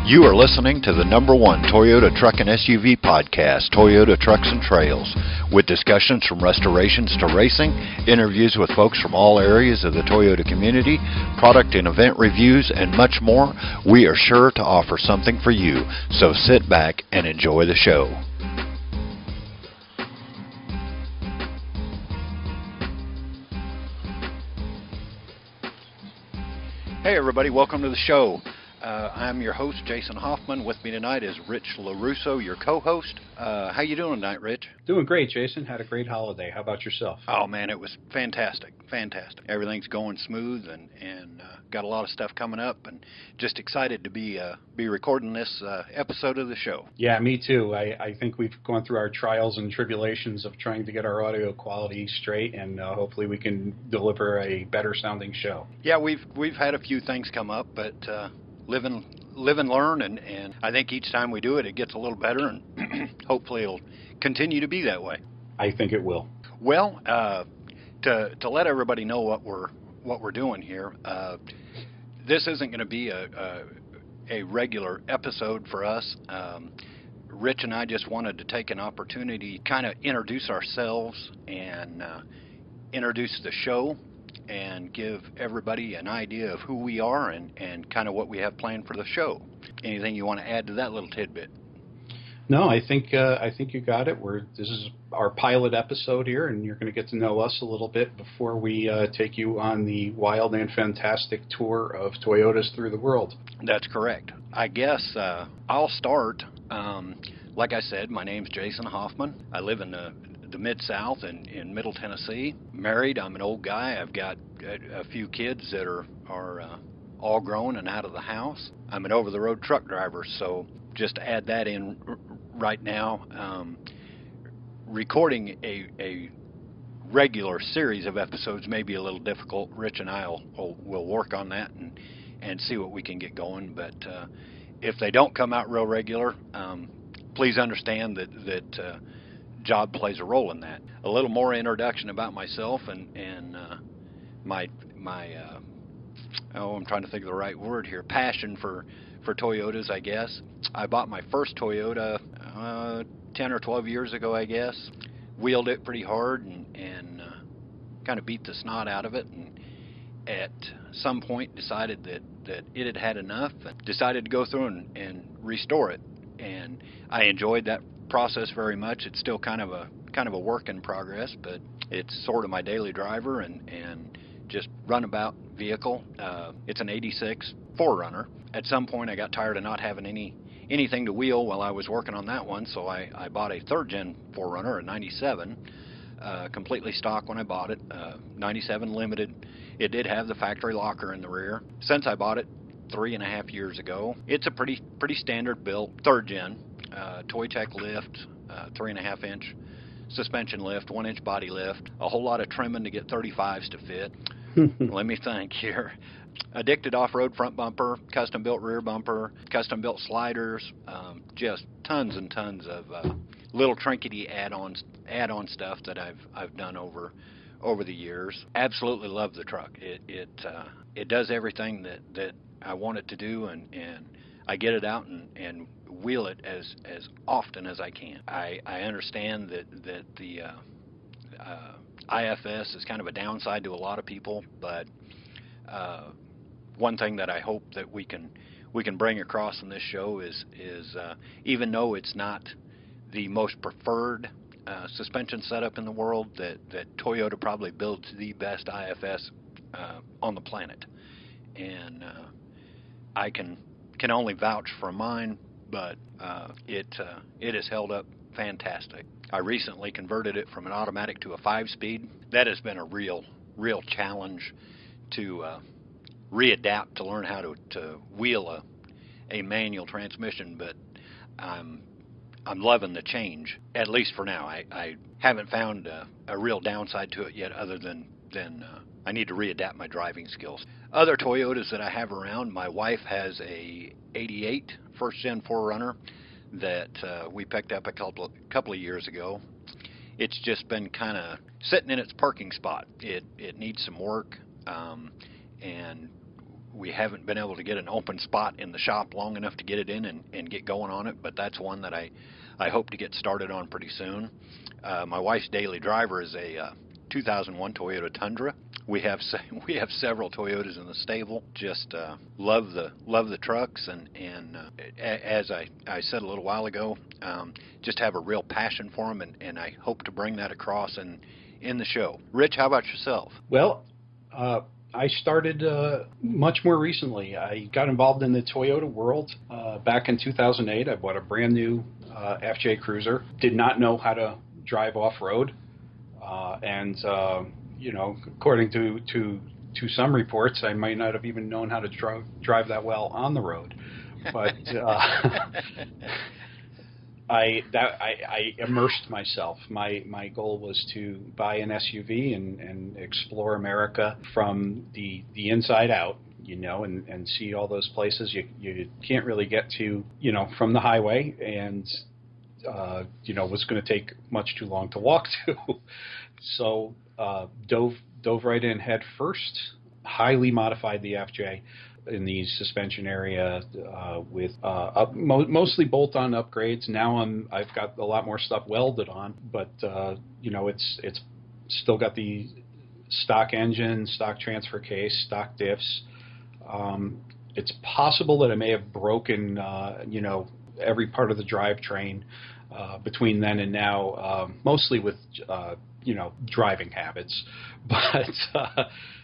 You are listening to the #1 Toyota Truck and SUV podcast, Toyota Trucks and Trails, with discussions from restorations to racing, interviews with folks from all areas of the Toyota community, product and event reviews, and much more. We are sure to offer something for you, so sit back and enjoy the show. Hey everybody, welcome to the show. I'm your host, Jason Hoffman. With me tonight is Rich LaRusso, your co-host. How you doing tonight, Rich? Doing great, Jason. Had a great holiday. How about yourself? Oh, man, it was fantastic. Fantastic. Everything's going smooth and got a lot of stuff coming up, and just excited to be recording this episode of the show. Yeah, me too. I think we've gone through our trials and tribulations of trying to get our audio quality straight, and hopefully we can deliver a better sounding show. Yeah, we've had a few things come up, but live and learn, and I think each time we do it, it gets a little better, and hopefully it'll continue to be that way. I think it will. Well, to let everybody know what we're doing here, this isn't going to be a regular episode for us. Rich and I just wanted to take an opportunity to kind of introduce ourselves and introduce the show, and give everybody an idea of who we are and kind of what we have planned for the show. Anything you want to add to that little tidbit? No, I think you got it. This is our pilot episode here, and you're going to get to know us a little bit before we take you on the wild and fantastic tour of Toyotas through the world. That's correct. I guess I'll start. Like I said, my name's Jason Hoffman. I live in the Mid-South in Middle Tennessee. Married. I'm an old guy. I've got a few kids that are all grown and out of the house. I'm an over-the-road truck driver, so just to add that in right now, recording a regular series of episodes may be a little difficult. Rich and I will work on that and see what we can get going, but if they don't come out real regular, please understand that job plays a role in that. A little more introduction about myself and my I'm trying to think of the right word here, passion for Toyotas, I guess. I bought my first Toyota 10 or 12 years ago, I guess. Wheeled it pretty hard and kind of beat the snot out of it, and at some point decided that it had had enough, and decided to go through and restore it. And I enjoyed that process very much. It's still kind of a work in progress, but it's sort of my daily driver and just runabout vehicle. It's an 86 4Runner. At some point I got tired of not having anything to wheel while I was working on that one, so I bought a 3rd gen 4Runner, a 97, completely stock when I bought it, 97 limited. It did have the factory locker in the rear. Since I bought it 3.5 years ago, it's a pretty standard built 3rd gen. Toy Tech lift, 3.5 inch suspension lift, 1 inch body lift, a whole lot of trimming to get 35s to fit. Let me think here. Addicted off-road front bumper, custom built rear bumper, custom built sliders, just tons and tons of little trinkety add-on stuff that I've done over the years. Absolutely love the truck. It does everything that I want it to do, and I get it out and wheel it as often as I can. I understand that the IFS is kind of a downside to a lot of people, but one thing that I hope that we can bring across in this show is even though it's not the most preferred suspension setup in the world, that Toyota probably builds the best IFS on the planet, and I can only vouch for mine, but it has held up fantastic. I recently converted it from an automatic to a 5-speed. That has been a real challenge to readapt to learn how to wheel a manual transmission, but I'm loving the change, at least for now. I haven't found a real downside to it yet, other than I need to readapt my driving skills. Other Toyotas that I have around, my wife has a 88 1st gen 4Runner that we picked up a couple of years ago. It's just been kind of sitting in its parking spot. It needs some work, and we haven't been able to get an open spot in the shop long enough to get it in and get going on it, but that's one that I hope to get started on pretty soon. My wife's daily driver is a 2001 Toyota Tundra. We have several Toyotas in the stable. Just love the trucks, and as I said a little while ago, just have a real passion for them, and I hope to bring that across in the show. Rich, how about yourself? Well, I started much more recently. I got involved in the Toyota world back in 2008. I bought a brand new FJ Cruiser. Did not know how to drive off-road, and according to some reports, I might not have even known how to drive that well on the road. But I immersed myself. My goal was to buy an SUV and explore America from the inside out, and see all those places you can't really get to, from the highway, and was going to take much too long to walk to. So dove right in head first, highly modified the FJ in the suspension area with mostly bolt-on upgrades. Now I've got a lot more stuff welded on, but it's still got the stock engine, stock transfer case, stock diffs. It's possible that I may have broken every part of the drivetrain between then and now, mostly with driving habits, but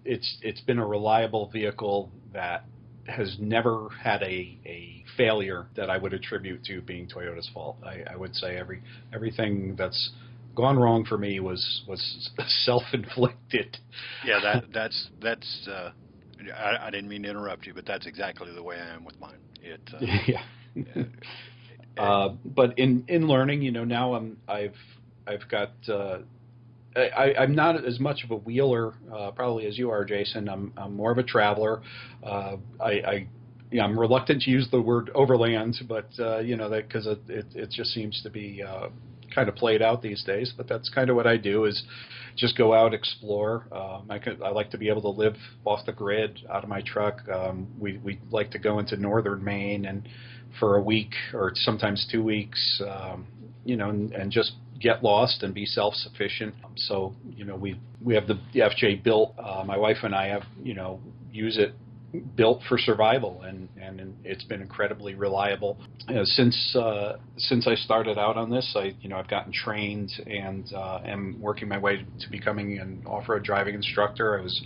it's been a reliable vehicle that has never had a failure that I would attribute to being Toyota's fault. I would say everything that's gone wrong for me was self-inflicted. Yeah, that's I didn't mean to interrupt you, but that's exactly the way I am with mine. Yeah. But in learning, now I've got. I'm not as much of a wheeler probably as you are, Jason. I'm more of a traveler. I'm reluctant to use the word overland, but that because it just seems to be kind of played out these days. But that's kind of what I do, is just go out, explore. I like to be able to live off the grid out of my truck. We like to go into northern Maine and for a week or sometimes 2 weeks, and just get lost and be self-sufficient. So, we have the FJ built. My wife and I have, use it built for survival, and it's been incredibly reliable. Since I started out on this, I've gotten trained and am working my way to becoming an off-road driving instructor. I was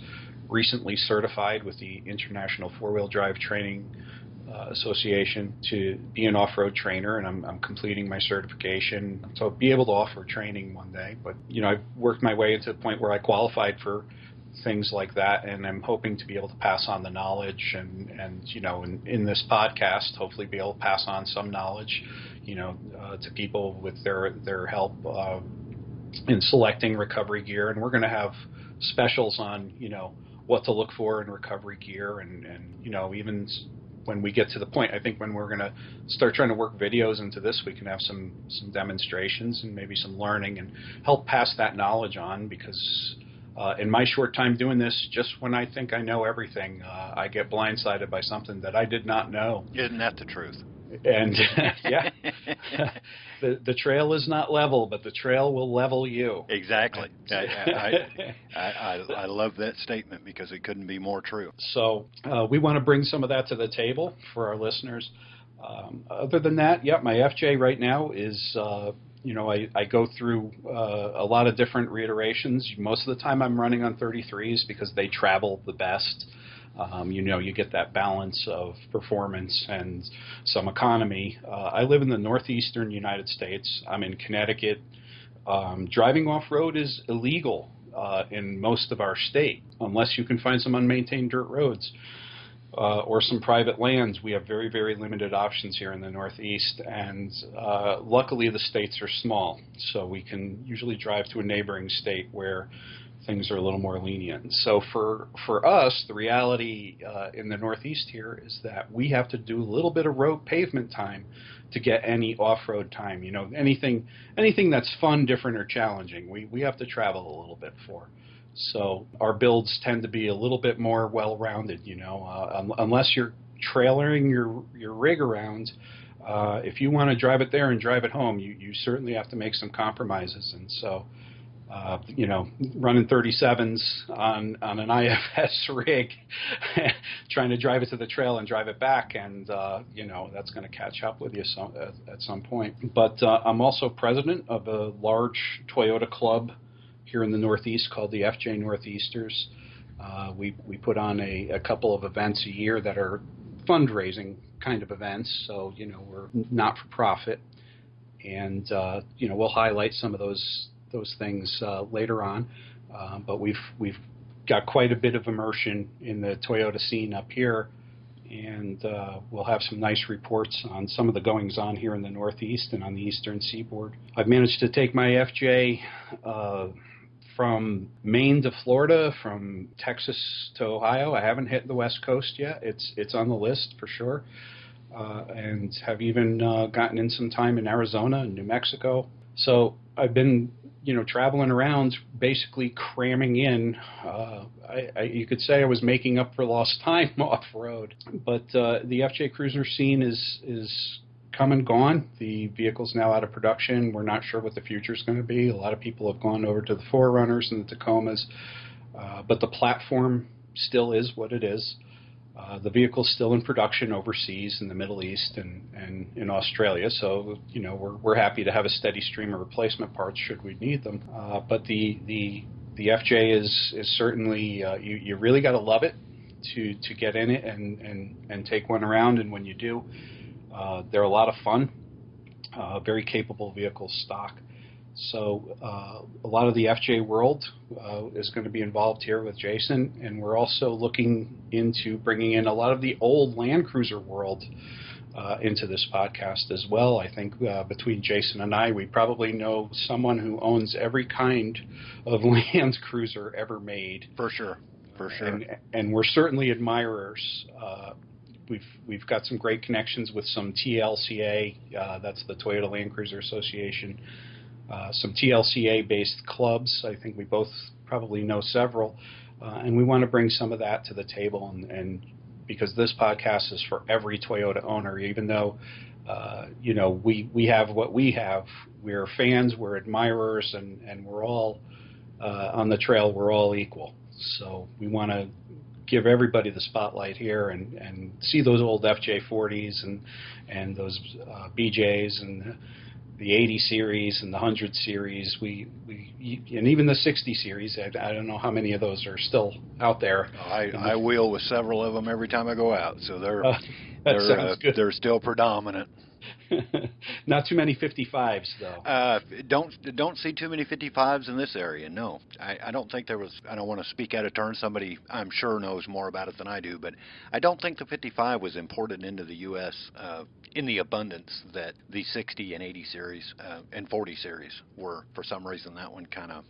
recently certified with the International Four-Wheel Drive Training Association to be an off-road trainer, and I'm completing my certification, so I'll be able to offer training one day. But I've worked my way to the point where I qualified for things like that, and I'm hoping to be able to pass on the knowledge, and in this podcast, hopefully be able to pass on some knowledge, to people with their help in selecting recovery gear. And we're going to have specials on what to look for in recovery gear, and even when we get to the point, I think when we're going to start trying to work videos into this, we can have some demonstrations and maybe some learning and help pass that knowledge on, because in my short time doing this, just when I think I know everything, I get blindsided by something that I did not know. Isn't that the truth? And yeah, the trail is not level, but the trail will level you. Exactly. I love that statement because it couldn't be more true. So we want to bring some of that to the table for our listeners. Other than that, my FJ right now is, I go through a lot of different reiterations. Most of the time I'm running on 33s because they travel the best. You get that balance of performance and some economy. I live in the northeastern United States. I'm in Connecticut. Driving off-road is illegal in most of our state, unless you can find some unmaintained dirt roads or some private lands. We have very, very limited options here in the Northeast, and luckily the states are small, so we can usually drive to a neighboring state where things are a little more lenient. So for us, the reality in the Northeast here is that we have to do a little bit of road pavement time to get any off-road time. Anything that's fun, different, or challenging, we have to travel a little bit for. So our builds tend to be a little bit more well-rounded, unless you're trailering your rig around. If you want to drive it there and drive it home, you certainly have to make some compromises. And so, running 37s on an IFS rig, trying to drive it to the trail and drive it back, and that's going to catch up with you at some point. But I'm also president of a large Toyota club here in the Northeast called the FJ Northeasters. We put on a couple of events a year that are fundraising kind of events, so we're not for profit, and we'll highlight some of those things later on. But we've got quite a bit of immersion in the Toyota scene up here, and we'll have some nice reports on some of the goings on here in the Northeast and on the Eastern Seaboard. I've managed to take my FJ from Maine to Florida, from Texas to Ohio. I haven't hit the West Coast yet. It's on the list for sure, and have even gotten in some time in Arizona and New Mexico. So I've been, traveling around, basically cramming in. You could say I was making up for lost time off road. But the FJ Cruiser scene is come and gone. The vehicle's now out of production. We're not sure what the future is going to be. A lot of people have gone over to the Forerunners and the Tacomas, but the platform still is what it is. The vehicle's still in production overseas in the Middle East and in Australia, so we're happy to have a steady stream of replacement parts should we need them. But the FJ is certainly you really got to love it to get in it and take one around, and when you do, they're a lot of fun. Very capable vehicle stock. So a lot of the FJ world is going to be involved here with Jason, and we're also looking into bringing in a lot of the old Land Cruiser world into this podcast as well. I think between Jason and I, we probably know someone who owns every kind of Land Cruiser ever made. For sure. And we're certainly admirers. We've got some great connections with some TLCA, that's the Toyota Land Cruiser Association, some TLCA-based clubs. I think we both probably know several, and we want to bring some of that to the table. And because this podcast is for every Toyota owner, even though we have what we have, we're fans, we're admirers, and we're all on the trail. We're all equal. So we want to give everybody the spotlight here and see those old FJ40s and those BJs and the 80 series and the 100 series. We and even the 60 series. I don't know how many of those are still out there. I wheel with several of them every time I go out, so they're still predominant. Not too many 55s though. Don't see too many 55s in this area. No, I don't think there was. I don't want to speak out of turn. Somebody I'm sure knows more about it than I do, but I don't think the 55 was imported into the U.S. In the abundance that the 60 and 80 series and 40 series were. For some reason, that one kind of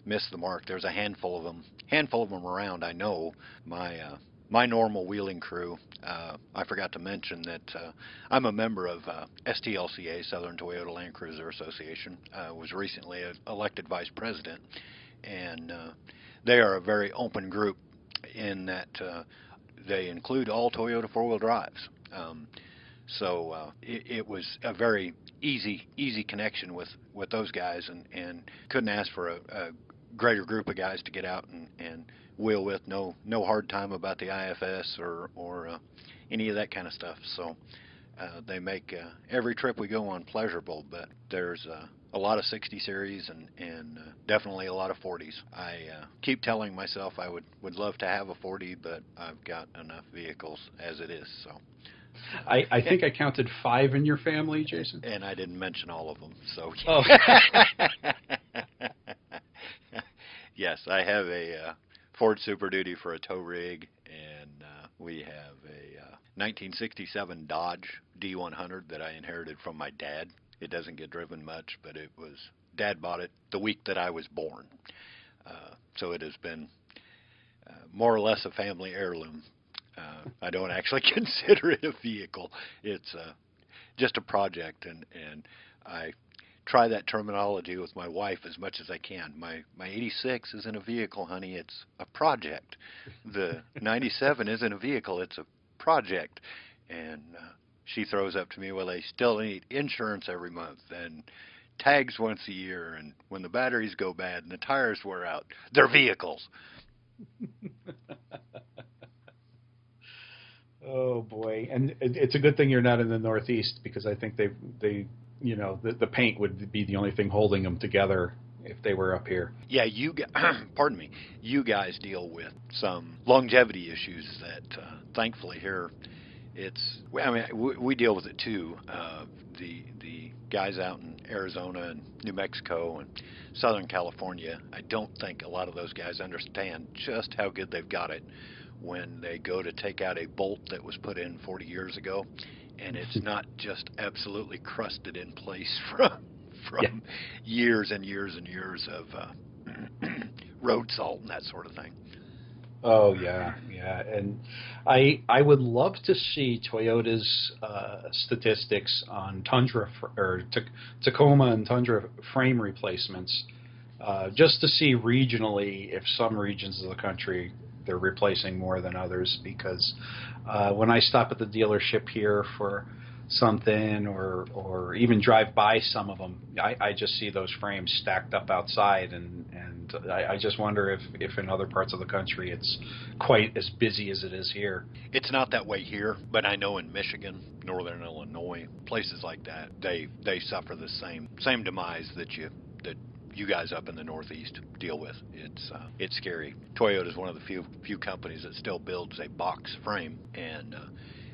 missed the mark. There's a handful of them around. I know my normal wheeling crew, I forgot to mention that I'm a member of STLCA, Southern Toyota Land Cruiser Association, was recently elected vice president, and they are a very open group in that they include all Toyota four-wheel drives. So it was a very easy connection with those guys, and couldn't ask for a greater group of guys to get out and wheel with. No hard time about the IFS or any of that kind of stuff. So they make every trip we go on pleasurable. But there's a lot of 60 series and definitely a lot of 40s. I keep telling myself I would love to have a 40, but I've got enough vehicles as it is. So I think I counted 5 in your family, Jason. And I didn't mention all of them. So oh. Yes, I have a Ford Super Duty for a tow rig, and we have a 1967 Dodge D100 that I inherited from my dad. It doesn't get driven much, but Dad bought it the week that I was born. So it has been more or less a family heirloom. I don't actually consider it a vehicle. It's just a project, and I try that terminology with my wife as much as I can. My 86 isn't a vehicle, honey. It's a project. The 97 isn't a vehicle. It's a project. And she throws up to me, well, they still need insurance every month and tags once a year. And when the batteries go bad and the tires wear out, they're vehicles. Oh boy, and it's a good thing you're not in the Northeast, because I think they you know, the paint would be the only thing holding them together if they were up here. Yeah, pardon me, you guys deal with some longevity issues that thankfully here I mean, we deal with it too. The guys out in Arizona and New Mexico and Southern California, I don't think a lot of those guys understand just how good they've got it when they go to take out a bolt that was put in 40 years ago, and it's not just absolutely crusted in place from Yeah. years and years and years of road salt and that sort of thing. Oh yeah, yeah, and I would love to see Toyota's statistics on Tundra Tacoma and Tundra frame replacements, just to see regionally if some regions of the country they're replacing more than others. Because when I stop at the dealership here for something, or even drive by some of them, I just see those frames stacked up outside, and I just wonder if in other parts of the country it's quite as busy as it is here. It's not that way here, but I know in Michigan, Northern Illinois, places like that, they suffer the same demise that you guys up in the Northeast deal with. It's scary. Toyota is one of the few companies that still builds a box frame, and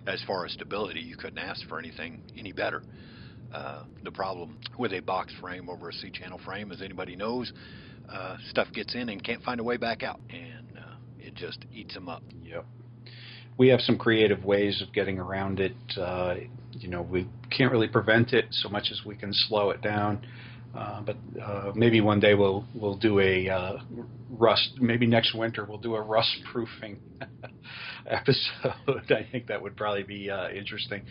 as far as stability, you couldn't ask for anything any better. The problem with a box frame over a C-channel frame, as anybody knows, stuff gets in and can't find a way back out, and it just eats them up. Yep. We have some creative ways of getting around it. You know, we can't really prevent it so much as we can slow it down. But maybe one day we'll do a rust. Maybe next winter we'll do a rust proofing episode. I think that would probably be interesting.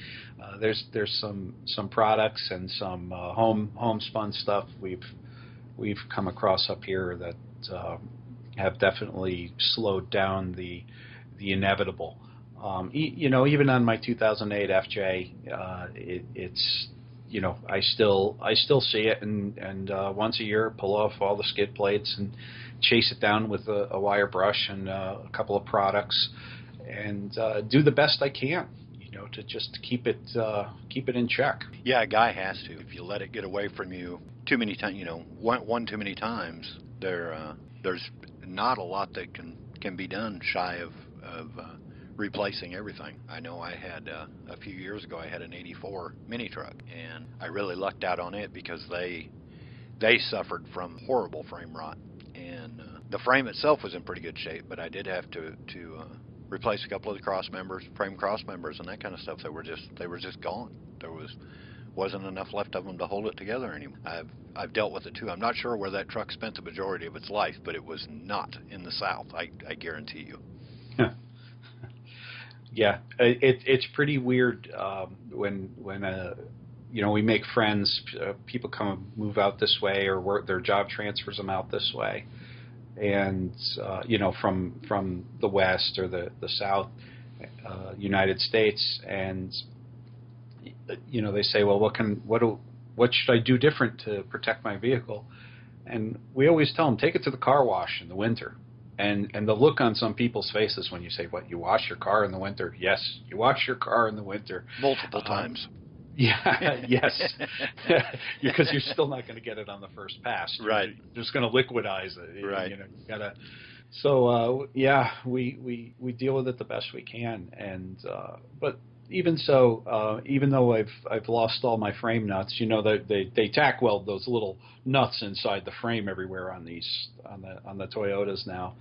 There's some products and some homespun stuff we've come across up here that have definitely slowed down the inevitable. You know, even on my 2008 FJ, it's, you know, I still see it, and once a year pull off all the skid plates and chase it down with a wire brush and a couple of products, and do the best I can, you know, to just keep it in check. Yeah, a guy has to. If you let it get away from you too many times, you know, one too many times, there's not a lot that can be done shy of replacing everything. I know I had a few years ago I had an 84 mini truck, and I really lucked out on it because they suffered from horrible frame rot, and the frame itself was in pretty good shape, but I did have to replace a couple of the frame cross members and that kind of stuff. They were just gone. There wasn't enough left of them to hold it together anymore. I've dealt with it too. I'm not sure where that truck spent the majority of its life, but it was not in the South. I guarantee you. Yeah, it's pretty weird when you know, we make friends. People come and move out this way, or their job transfers them out this way, and you know, from the West or the South, United States, and you know, they say, well, what should I do different to protect my vehicle? And we always tell them, take it to the car wash in the winter. And the look on some people's faces when you say, what, you wash your car in the winter? Yes, you wash your car in the winter. Multiple times. Yeah, yes. Because you're still not going to get it on the first pass. Right. You're just going to liquidize it. Right. You know, you gotta. So, yeah, we deal with it the best we can. And but even so, even though I've lost all my frame nuts, you know, they tack weld those little nuts inside the frame everywhere on the Toyotas now.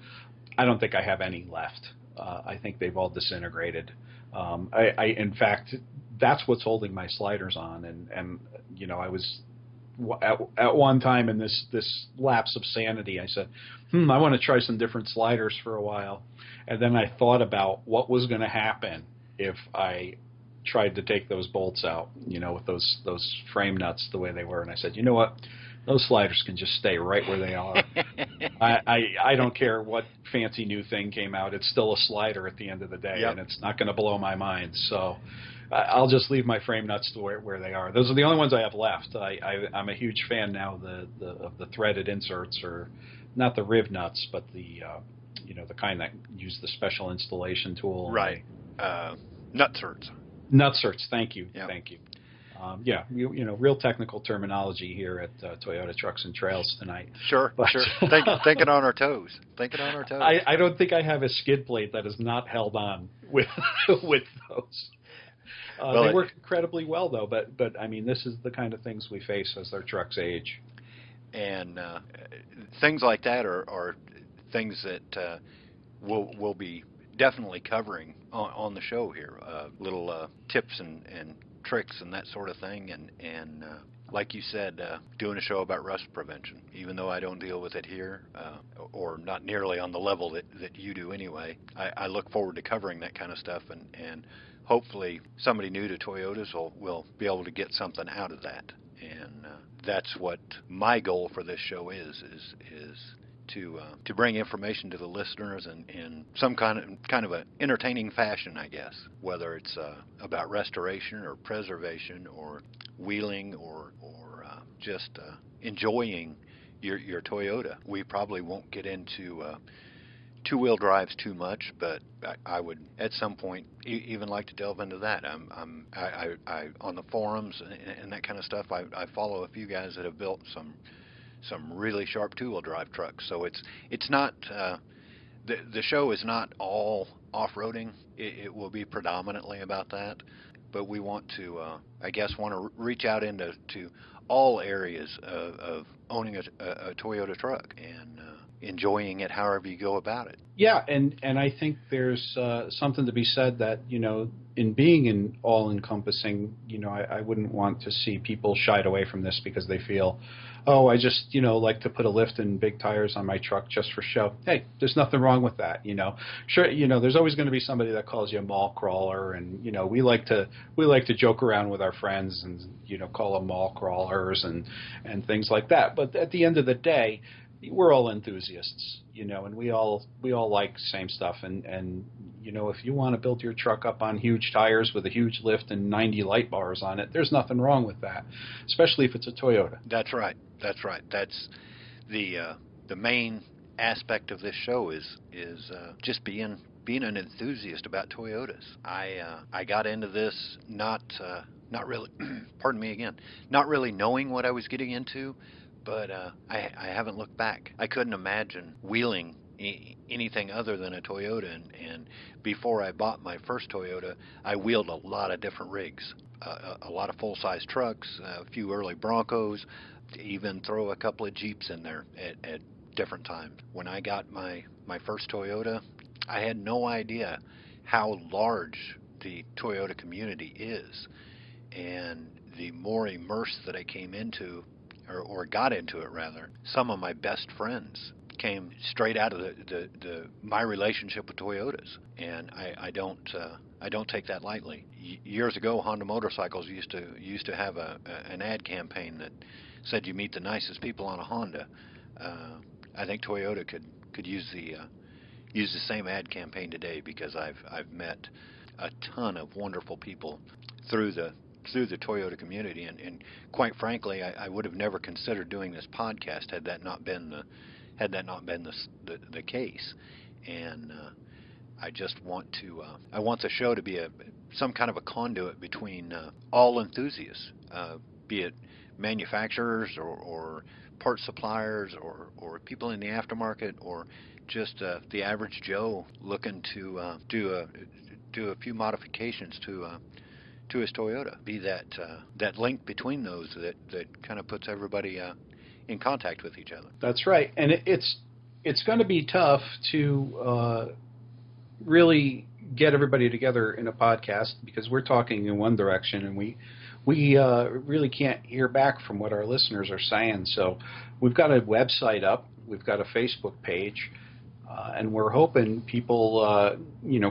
I don't think I have any left. I think they've all disintegrated. In fact, that's what's holding my sliders on. And you know, I was at one time in this lapse of sanity, I said, I want to try some different sliders for a while. And then I thought about what was going to happen if I tried to take those bolts out, with those frame nuts the way they were, and I said, you know what, those sliders can just stay right where they are. I don't care what fancy new thing came out; it's still a slider at the end of the day, Yep. and it's not going to blow my mind. So I'll just leave my frame nuts to where they are. Those are the only ones I have left. I'm a huge fan now of the threaded inserts, or not the riv nuts, but the the kind that use the special installation tool. Right. Nutserts. Nutserts. Thank you. Yep. Thank you. Real technical terminology here at Toyota Trucks and Trails tonight. Sure, but, sure. Thinking on our toes. Thinking on our toes. I don't think I have a skid plate that is not held on with with those. They work incredibly well, though. But I mean, this is the kind of things we face as our trucks age. And things like that are things that we'll be definitely covering on the show here. Little tips and tricks and that sort of thing. And like you said, doing a show about rust prevention, even though I don't deal with it here, or not nearly on the level that you do anyway. I look forward to covering that kind of stuff, and hopefully somebody new to Toyotas will be able to get something out of that. And that's what my goal for this show is to bring information to the listeners in some kind of an entertaining fashion, I guess. Whether it's about restoration or preservation or wheeling or just enjoying your Toyota. We probably won't get into two-wheel drives too much, but I would at some point even like to delve into that. I on the forums and that kind of stuff. I follow a few guys that have built some really sharp two-wheel drive trucks. So it's not the show is not all off-roading. It will be predominantly about that, but we want to reach out into all areas of owning a Toyota truck and enjoying it however you go about it. Yeah, and I think there's something to be said that, in being an all-encompassing, I wouldn't want to see people shied away from this because they feel, oh, I just, like to put a lift and big tires on my truck just for show. Hey, there's nothing wrong with that, Sure, there's always going to be somebody that calls you a mall crawler, and, we like to joke around with our friends and, call them mall crawlers and things like that. But at the end of the day, we're all enthusiasts, and we all like the same stuff. And if you want to build your truck up on huge tires with a huge lift and 90 light bars on it, there's nothing wrong with that, especially if it's a Toyota. That's right. That's the main aspect of this show is just being an enthusiast about Toyotas. I got into this not really, pardon me again, not really knowing what I was getting into. But I haven't looked back. I couldn't imagine wheeling anything other than a Toyota. And before I bought my first Toyota, I wheeled a lot of different rigs, a lot of full-size trucks, a few early Broncos, even throw a couple of Jeeps in there at different times. When I got my first Toyota, I had no idea how large the Toyota community is. And the more immersed that I came into, or got into it rather, some of my best friends came straight out of my relationship with Toyotas, and I don't take that lightly. Years ago, Honda Motorcycles used to have an ad campaign that said you meet the nicest people on a Honda. I think Toyota could use the same ad campaign today, because I've met a ton of wonderful people through the Toyota community, and quite frankly, I would have never considered doing this podcast had that not been the case. And I just want the show to be some kind of a conduit between all enthusiasts, be it manufacturers or parts suppliers or people in the aftermarket, or just the average Joe looking to do a few modifications to his Toyota. Be that link between those that kind of puts everybody in contact with each other. That's right, and it's going to be tough to really get everybody together in a podcast, because we're talking in one direction, and we really can't hear back from what our listeners are saying. So we've got a website up, we've got a Facebook page. And we're hoping people,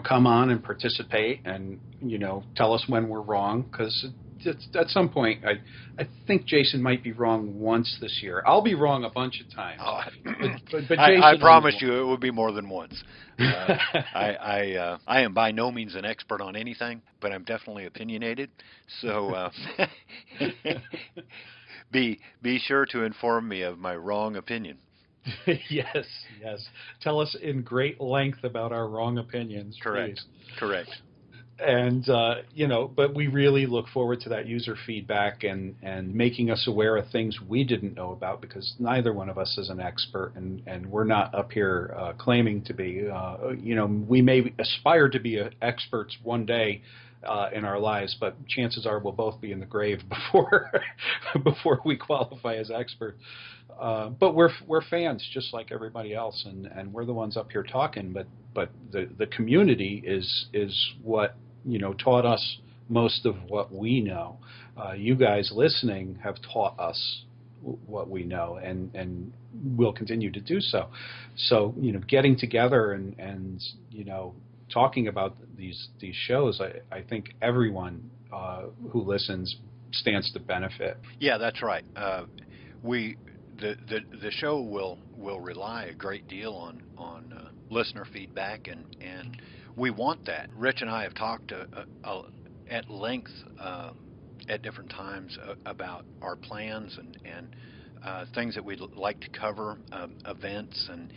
come on and participate and, tell us when we're wrong, because at some point, I think Jason might be wrong once this year. I'll be wrong a bunch of times. Oh, but I Jason promise you it will be more than once. I am by no means an expert on anything, but I'm definitely opinionated. So be sure to inform me of my wrong opinion. Yes, yes. Tell us in great length about our wrong opinions, Correct. please. Correct. And, but we really look forward to that user feedback and making us aware of things we didn't know about, because neither one of us is an expert, and we're not up here claiming to be. We may aspire to be experts one day in our lives, but chances are we'll both be in the grave before we qualify as experts. But we're fans just like everybody else, and we're the ones up here talking. But the community is what taught us most of what we know. You guys listening have taught us what we know, and will continue to do so. So getting together and talking about these shows, I think everyone who listens stands to benefit. Yeah, that's right. The show will rely a great deal on listener feedback, and we want that. Rich and I have talked at length at different times about our plans and things that we'd like to cover, events and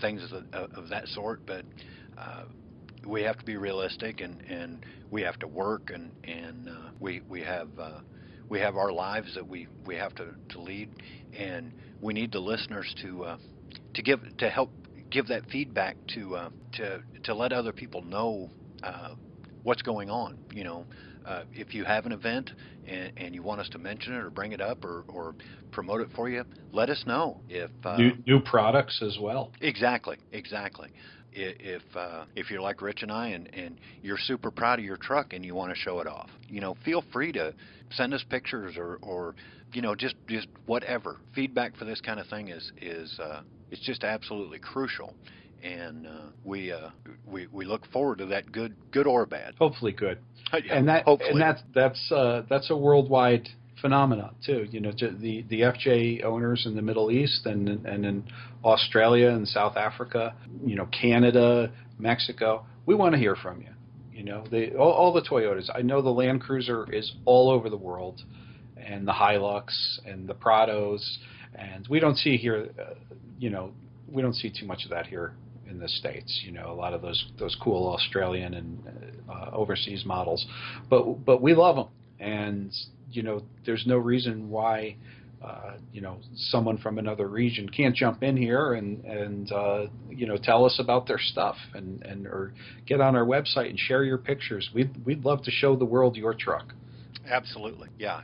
things of that sort. But we have to be realistic, and we have to work, and we have our lives that we have to lead, and we need the listeners to help give that feedback to let other people know what's going on. If you have an event and you want us to mention it or bring it up or promote it for you, let us know. If new products as well. Exactly. If you're like Rich and I, and you're super proud of your truck and you want to show it off, feel free to send us pictures or just whatever. Feedback for this kind of thing is it's just absolutely crucial, and we look forward to that, good or bad. Hopefully good. Yeah, hopefully. And that's a worldwide phenomenon too. The FJ owners in the Middle East and in Australia and South Africa, Canada, Mexico, we want to hear from you. All the Toyotas. I know the Land Cruiser is all over the world, and the Hilux and the Prados, and we don't see here, we don't see too much of that here in the States. A lot of those cool Australian and overseas models, but we love them, and there's no reason why someone from another region can't jump in here and tell us about their stuff and or get on our website and share your pictures. We'd love to show the world your truck. Absolutely. Yeah,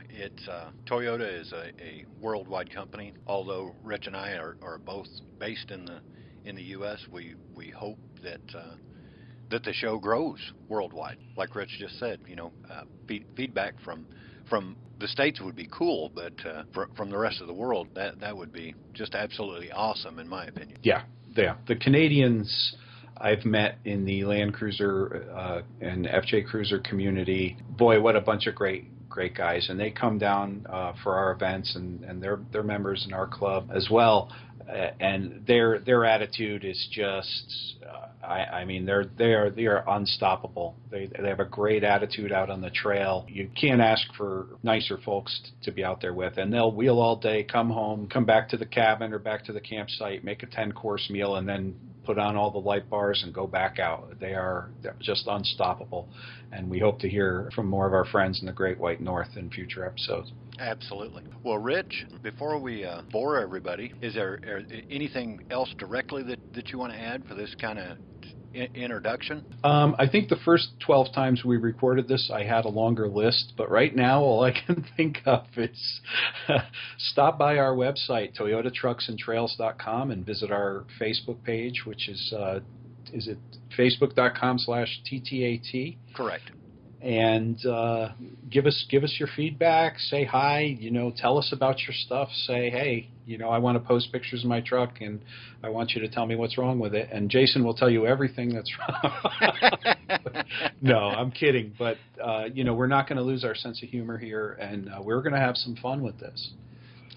Toyota is a worldwide company. Although Rich and I are both based in the U.S., we hope that the show grows worldwide. Like Rich just said, feedback from the States would be cool, but from the rest of the world, that would be just absolutely awesome, in my opinion. Yeah. The Canadians I've met in the Land Cruiser and FJ Cruiser community, boy, what a bunch of great guys, and they come down for our events, and they're members in our club as well, and their attitude is just, they are unstoppable. They have a great attitude out on the trail. You can't ask for nicer folks to be out there with, and they'll wheel all day, come home, come back to the cabin or back to the campsite, make a 10-course meal, and then put on all the light bars and go back out. They're just unstoppable, and we hope to hear from more of our friends in the Great White North in future episodes. Absolutely. Well, Rich, before we bore everybody, is there anything else directly that you want to add for this kind of introduction? I think the first 12 times we recorded this, I had a longer list, but right now all I can think of is stop by our website, toyotatrucksandtrails.com, and visit our Facebook page, which is it facebook.com/TTAT? Correct. and give us your feedback. Say hi. Tell us about your stuff. Say, hey, I want to post pictures of my truck, and I want you to tell me what's wrong with it. And Jason will tell you everything that's wrong. No, I'm kidding. But we're not going to lose our sense of humor here, and we're going to have some fun with this.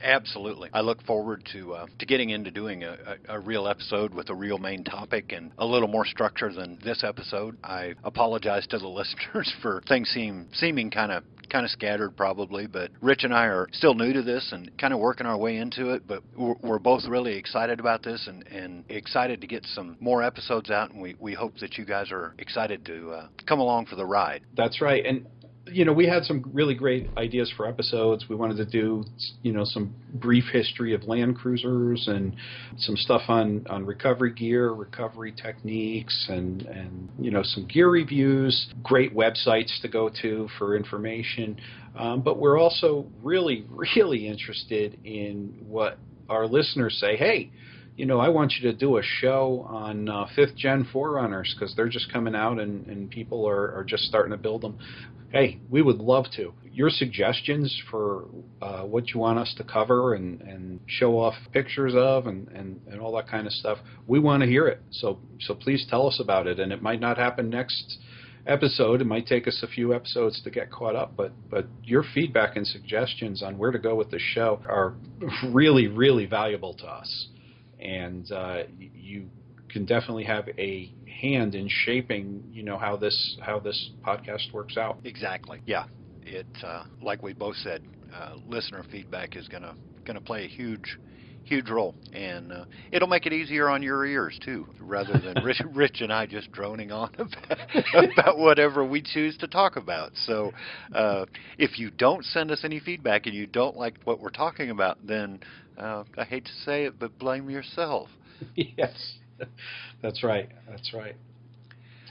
Absolutely. I look forward to getting into doing a real episode with a real main topic and a little more structure than this episode. I apologize to the listeners for things seeming kind of scattered probably, but Rich and I are still new to this and kind of working our way into it, but we're both really excited about this and excited to get some more episodes out, and we hope that you guys are excited to come along for the ride. That's right. And we had some really great ideas for episodes. We wanted to do, some brief history of Land Cruisers and some stuff on recovery gear, recovery techniques, and some gear reviews, great websites to go to for information. But we're also really, really interested in what our listeners say. Hey, I want you to do a show on 5th Gen 4Runners because they're just coming out and people are just starting to build them. Hey, we would love to. Your suggestions for what you want us to cover and show off pictures of and all that kind of stuff, we want to hear it. So please tell us about it. And it might not happen next episode. It might take us a few episodes to get caught up, but your feedback and suggestions on where to go with the show are really, really valuable to us. And you can definitely have a hand in shaping, how this podcast works out. Exactly. Yeah. It like we both said, listener feedback is gonna play a huge role, and it'll make it easier on your ears too, rather than Rich and I just droning on about whatever we choose to talk about. So, if you don't send us any feedback and you don't like what we're talking about, then I hate to say it, but blame yourself. Yes, that's right. That's right.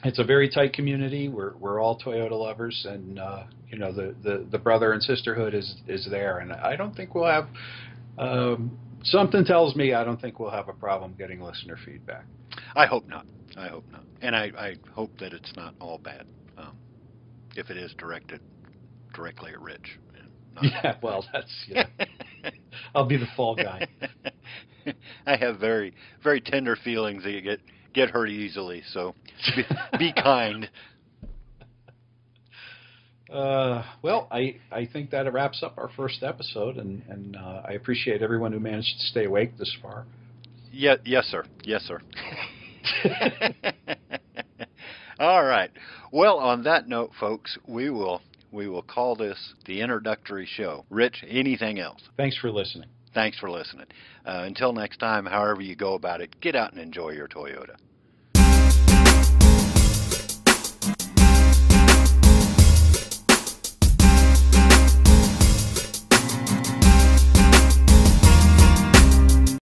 It's a very tight community. We're all Toyota lovers, and the brother and sisterhood is there. And I don't think we'll have. Something tells me I don't think we'll have a problem getting listener feedback. I hope not. And I hope that it's not all bad. If it is directed directly at Rich. Yeah, well, that's I'll be the fall guy. I have very, very tender feelings that you get hurt easily, so be kind. Well, I think that wraps up our first episode, and I appreciate everyone who managed to stay awake this far. Yes, sir. Yes, sir. All right. Well, on that note, folks, we will call this the introductory show. Rich, anything else? Thanks for listening. Thanks for listening. Until next time, however you go about it, get out and enjoy your Toyota.